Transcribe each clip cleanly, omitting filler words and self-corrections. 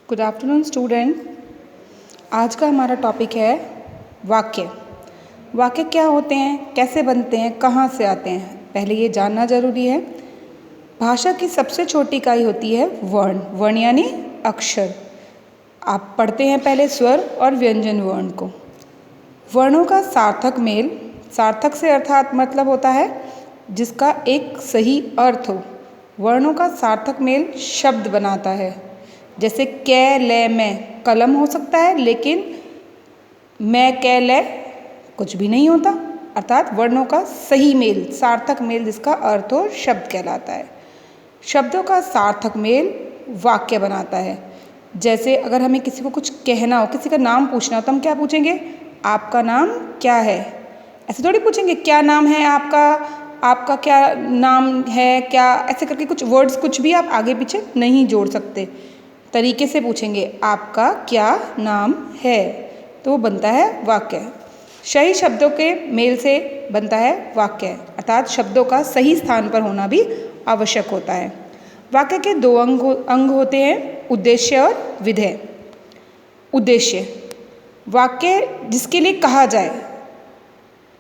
Good afternoon student. आज का हमारा टॉपिक है वाक्य। वाक्य क्या होते हैं, कैसे बनते हैं, कहाँ से आते हैं, पहले ये जानना ज़रूरी है। भाषा की सबसे छोटी इकाई होती है वर्ण। वर्ण यानी अक्षर। आप पढ़ते हैं पहले स्वर और व्यंजन वर्ण को। वर्णों का सार्थक मेल, सार्थक से अर्थात मतलब होता है जिसका एक सही अर्थ हो। वर्णों का सार्थक मेल शब्द बनाता है। जैसे कै ले मैं कलम हो सकता है, लेकिन मैं कै ले कुछ भी नहीं होता। अर्थात वर्णों का सही मेल, सार्थक मेल जिसका अर्थ हो, शब्द कहलाता है। शब्दों का सार्थक मेल वाक्य बनाता है। जैसे अगर हमें किसी को कुछ कहना हो, किसी का नाम पूछना हो, तो हम क्या पूछेंगे? आपका नाम क्या है? ऐसे थोड़ी पूछेंगे क्या नाम है आपका, आपका क्या नाम है, क्या, ऐसे करके कुछ वर्ड्स कुछ भी आप आगे पीछे नहीं जोड़ सकते। तरीके से पूछेंगे आपका क्या नाम है, तो वो बनता है वाक्य। सही शब्दों के मेल से बनता है वाक्य, अर्थात शब्दों का सही स्थान पर होना भी आवश्यक होता है। वाक्य के दो अंग होते हैं, उद्देश्य और विधेय। उद्देश्य, वाक्य जिसके लिए कहा जाए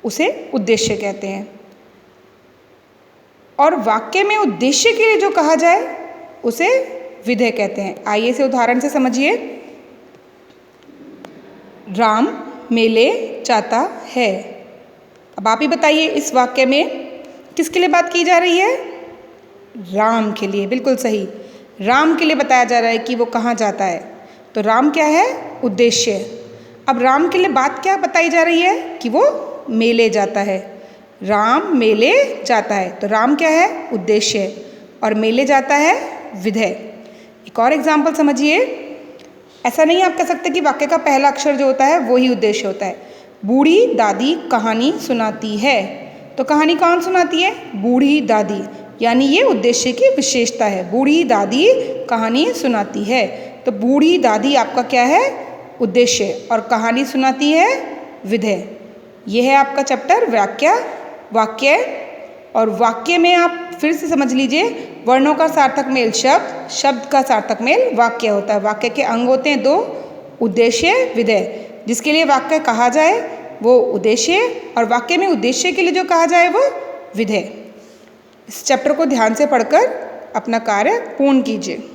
उसे उद्देश्य कहते हैं, और वाक्य में उद्देश्य के लिए जो कहा जाए उसे विधेय कहते हैं। आइए इसे उदाहरण से समझिए। राम मेले जाता है। अब आप ही बताइए, इस वाक्य में किसके लिए बात की जा रही है? राम के लिए। बिल्कुल सही, राम के लिए बताया जा रहा है कि वो कहाँ जाता है। तो राम क्या है? उद्देश्य। अब राम के लिए बात क्या बताई जा रही है? कि वो मेले जाता है। राम मेले जाता है, तो राम क्या है? उद्देश्य, और मेले जाता है विधेय। एक और एग्जाम्पल समझिए। ऐसा नहीं आप कह सकते कि वाक्य का पहला अक्षर जो होता है वो ही उद्देश्य होता है। बूढ़ी दादी कहानी सुनाती है, तो कहानी कौन सुनाती है? बूढ़ी दादी, यानी ये उद्देश्य की विशेषता है। बूढ़ी दादी कहानी सुनाती है, तो बूढ़ी दादी आपका क्या है? उद्देश्य, और कहानी सुनाती है विधेय। ये है आपका चैप्टर वाक्य। और वाक्य में आप फिर से समझ लीजिए, वर्णों का सार्थक मेल शब्द, शब्द का सार्थक मेल वाक्य होता है। वाक्य के अंग होते हैं दो, उद्देश्य विधेय। जिसके लिए वाक्य कहा जाए वो उद्देश्य, और वाक्य में उद्देश्य के लिए जो कहा जाए वो विधेय। इस चैप्टर को ध्यान से पढ़कर अपना कार्य पूर्ण कीजिए।